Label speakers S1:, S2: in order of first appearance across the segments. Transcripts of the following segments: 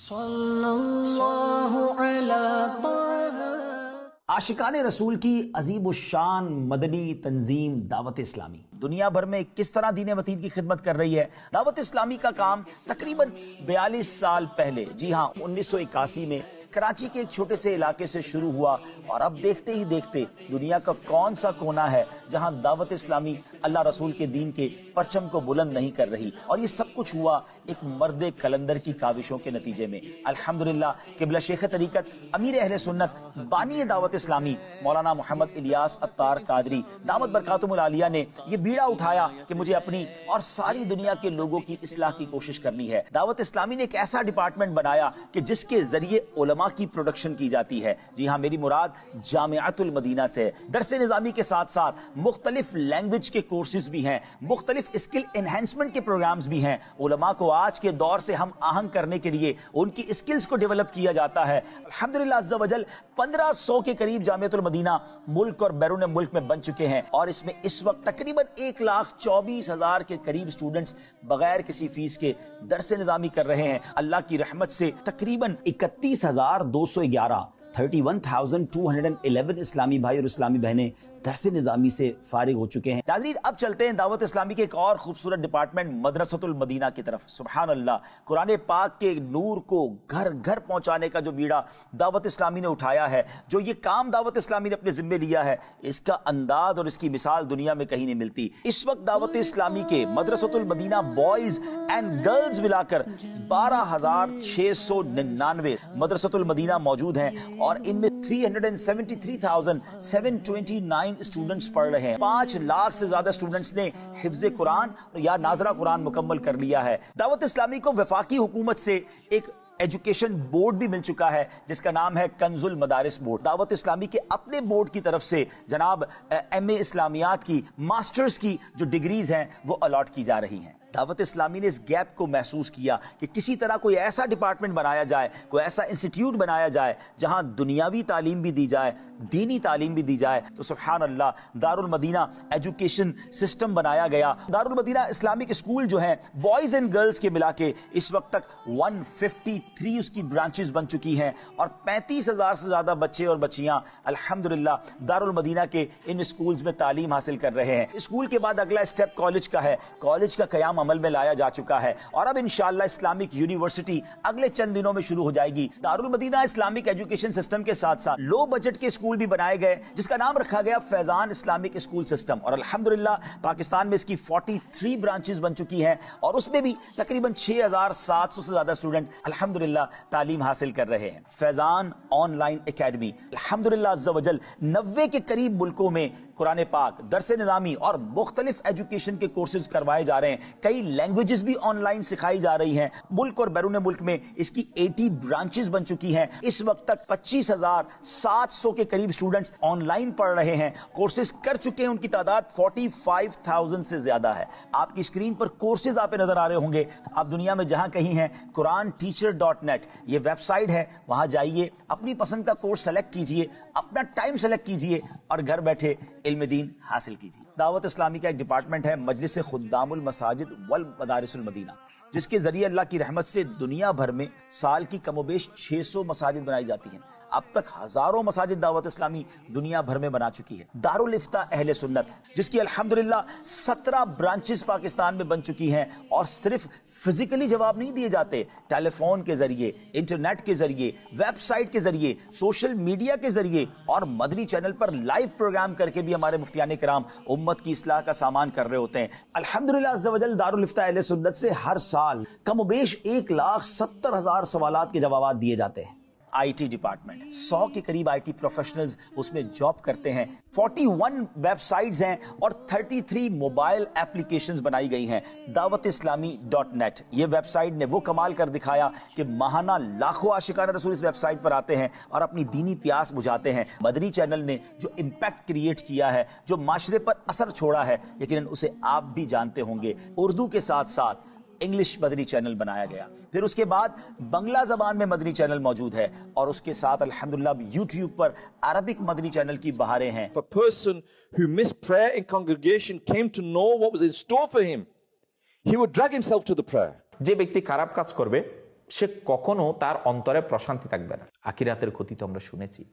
S1: صلی اللہ علی
S2: عاشقان رسول کی عظیم الشان مدنی تنظیم دعوت اسلامی دنیا بھر میں کس طرح دین متین کی خدمت کر رہی ہے۔ دعوت اسلامی کا کام تقریباً 42 سال پہلے، جی ہاں 1981 میں کراچی کے ایک چھوٹے سے علاقے سے شروع ہوا، اور اب دیکھتے ہی دیکھتے دنیا کا کون سا کونا ہے جہاں دعوت اسلامی اللہ رسول کے دین کے پرچم کو بلند نہیں کر رہی۔ اور یہ سب کچھ ہوا ایک مرد کلندر کی کاوشوں کے نتیجے میں۔ الحمدللہ قبلہ شیخ طریقت، امیر اہل سنت، بانی دعوت اسلامی مولانا محمد الیاس عطار قادری دامت برکاتہم العالیہ نے یہ بیڑا اٹھایا کہ مجھے اپنی اور ساری دنیا کے لوگوں کی اصلاح کی کوشش کرنی ہے۔ دعوت اسلامی نے ایک ایسا ڈپارٹمنٹ بنایا کہ جس کے ذریعے علماء کی پروڈکشن کی جاتی ہے۔ جی ہاں، میری مراد جامعۃ المدینہ سے۔ درس نظامی کے ساتھ ساتھ مختلف لینگویج کے کورسز بھی ہیں، مختلف اسکل انہینسمنٹ کے پروگرامز بھی ہیں۔ علماء کو آج کے دور سے ہم آہنگ کرنے کے لیے ان کی اسکلز کو ڈیولپ کیا جاتا ہے۔ الحمدللہ عز و جل 1500 کے قریب جامعۃ المدینہ ملک اور بیرون ملک میں بن چکے ہیں، اور اس میں اس وقت تقریباً 1,24,000 کے قریب اسٹوڈنٹس بغیر کسی فیس کے درس نظامی کر رہے ہیں۔ اللہ کی رحمت سے تقریباً 31,211 31,211 اسلامی بھائی اور اسلامی بہنیں درس نظامی سے فارغ ہو چکے ہیں۔ ناظرین، اب چلتے ہیں دعوت اسلامی کے ایک اور خوبصورت ڈپارٹمنٹ مدرسۃ المدینہ کی طرف۔ سبحان اللہ، قرآن پاک کے نور کو گھر گھر پہنچانے کا جو بیڑا دعوت اسلامی نے اٹھایا ہے، جو یہ کام دعوت اسلامی نے اپنے ذمے لیا ہے، اس کا انداز اور اس کی مثال دنیا میں کہیں نہیں ملتی۔ اس وقت دعوت اسلامی کے مدرسۃ المدینہ بوائز اینڈ گرلز ملا کر 12,699 مدرسۃ المدینہ موجود ہیں، اور ان میں 373,729 اسٹوڈنٹس پڑھ رہے ہیں۔ 5 لاکھ سے زیادہ اسٹوڈنٹس نے حفظ قرآن یا ناظرہ قرآن مکمل کر لیا ہے۔ دعوت اسلامی کو وفاقی حکومت سے ایک ایجوکیشن بورڈ بھی مل چکا ہے جس کا نام ہے کنز المدارس بورڈ۔ دعوت اسلامی کے اپنے بورڈ کی طرف سے جناب ایم اے اسلامیات کی، ماسٹرز کی جو ڈگریز ہیں وہ الاٹ کی جا رہی ہیں۔ دعوت اسلامی نے اس گیپ کو محسوس کیا کہ کسی طرح کوئی ایسا ڈپارٹمنٹ بنایا جائے، کوئی ایسا انسٹیٹیوٹ بنایا جائے جہاں دنیاوی تعلیم بھی دی جائے، دینی تعلیم بھی دی جائے۔ تو سبحان اللہ، دارالمدینہ ایجوکیشن سسٹم بنایا گیا۔ دارالمدینہ اسلامک اسکول جو ہیں بوائز اینڈ گرلز کے ملا کے اس وقت تک 153 اس کی برانچز بن چکی ہیں، اور 35,000 سے زیادہ بچے اور بچیاں الحمدللہ دارالمدینہ کے ان اسکولز میں تعلیم حاصل کر رہے ہیں۔ اسکول کے بعد اگلا اسٹیپ کالج کا ہے۔ کالج کا قیام عمل میں لایا جا چکا ہے، اور اب انشاءاللہ اسلامک یونیورسٹی اگلے چند دنوں میں شروع ہو جائے گی۔ دارالمدینہ اسلامک ایجوکیشن سسٹم کے ساتھ ساتھ لو بجٹ کے اسکول بھی بنائے گئے جس کا نام رکھا گیا فیضان اسلامک اسکول سسٹم، اور الحمدللہ پاکستان میں اس کی 43 برانچز بن چکی ہیں، اور اس میں بھی تقریباً 6,700 سے زیادہ اسٹوڈنٹ الحمدللہ تعلیم حاصل کر رہے ہیں۔ فیضان آن لائن اکیڈمی الحمدللہ عز و جل 90 کے قریب ملکوں میں قرآن پاک، درس نظامی اور مختلف ایجوکیشن کے کورسز کروائے جا رہے ہیں۔ کئی لینگویجز بھی آن لائن سکھائی جا رہی ہیں۔ ملک اور بیرون ملک میں اس کی 80 برانچز بن چکی ہیں۔ اس وقت تک 25,700 کے قریب اسٹوڈنٹس آن لائن پڑھ رہے ہیں، کورسز کر چکے ہیں۔ ان کی تعداد 45,000 سے زیادہ ہے۔ آپ کی اسکرین پر کورسز آپ نظر آ رہے ہوں گے۔ آپ دنیا میں جہاں کہیں ہیں، QuranTeacher.net یہ ویب سائٹ ہے، وہاں جائیے، اپنی پسند کا کورس سلیکٹ کیجئے، اپنا ٹائم سلیکٹ کیجئے، اور گھر بیٹھے علم دین حاصل کیجیے۔ دعوت اسلامی کا ایک ڈپارٹمنٹ ہے مجلس خدام المساجد والمدارس المدینہ، جس کے ذریعے اللہ کی رحمت سے دنیا بھر میں سال کی کم و بیش 600 مساجد بنائی جاتی ہیں۔ اب تک ہزاروں مساجد دعوت اسلامی دنیا بھر میں بنا چکی ہے۔ دارالافتاء اہل سنت، جس کی الحمدللہ 17 برانچز پاکستان میں بن چکی ہیں، اور صرف فزیکلی جواب نہیں دیے جاتے، ٹیلی فون کے ذریعے، انٹرنیٹ کے ذریعے، ویب سائٹ کے ذریعے، سوشل میڈیا کے ذریعے، اور مدنی چینل پر لائیو پروگرام کر کے بھی ہمارے مفتیان کرام امت کی اصلاح کا سامان کر رہے ہوتے ہیں۔ الحمدللہ عز و جل دارالافتاء اہل سنت سے ہر سال کم و بیش 1,70,000 سوالات کے جوابات دیے جاتے ہیں۔ آئی ٹی ڈپارٹمنٹ 100 کے قریب آئی ٹی پروفیشنلز اس میں جاب کرتے ہیں۔ 41 ویب سائٹس ہیں اور 33 موبائل ایپلیکیشنز بنائی گئی ہیں۔ دعوت اسلامی .net یہ ویب سائٹ نے وہ کمال کر دکھایا کہ ماہانہ لاکھوں عاشقان رسول اس ویب سائٹ پر آتے ہیں اور اپنی دینی پیاس بجھاتے ہیں۔ مدنی چینل نے جو امپیکٹ کریٹ کیا ہے، جو معاشرے پر اثر چھوڑا ہے، یقیناً اسے آپ بھی جانتے ہوں گے۔ اردو کے ساتھ ساتھ انگلش مدنی چینل بنایا گیا، پھر اس کے بعد بنگلہ زبان میں مدنی چینل موجود ہے، اور اس کے ساتھ الحمدللہ یوٹیوب پر عربک مدنی چینل کی بہاریں ہیں۔
S3: If a person who missed prayer in congregation came to know what was in store for him, he would drag himself to the prayer.
S4: যে ব্যক্তি খারাপ কাজ করবে সে কখনো তার অন্তরে প্রশান্তি থাকবে না। আখিরাতের ক্ষতি তো আমরা শুনেছি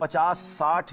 S2: 50-60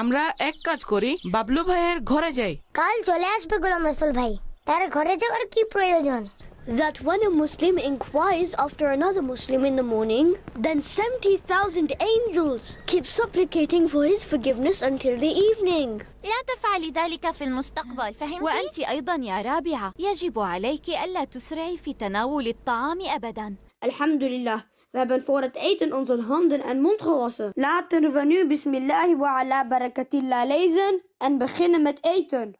S5: আমরা এক কাজ করি, বাবলু ভাইয়ের ঘরে যাই।
S6: কাল চলে আসবে গোলাম রসুল ভাই, তার ঘরে যাওয়ার কি প্রয়োজন?
S7: That when a Muslim inquires after another Muslim in the morning, then 70,000 angels keep supplicating for his forgiveness until the evening.
S8: لا تفعلي ذلك في المستقبل، فهمتي؟
S9: وأنت أيضا يا رابعة يجب عليك ألا تسرعي في تناول الطعام أبدا.
S10: Alhamdulillah, we hebben voor het eten onze handen en mond gewassen. Laten we nu Bismillah wa ala barakatillah lezen en beginnen met eten.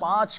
S2: 5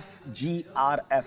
S2: FGRF,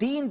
S2: 3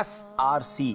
S2: FRC,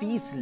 S2: 30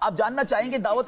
S2: آپ جاننا چاہیں گے دعوت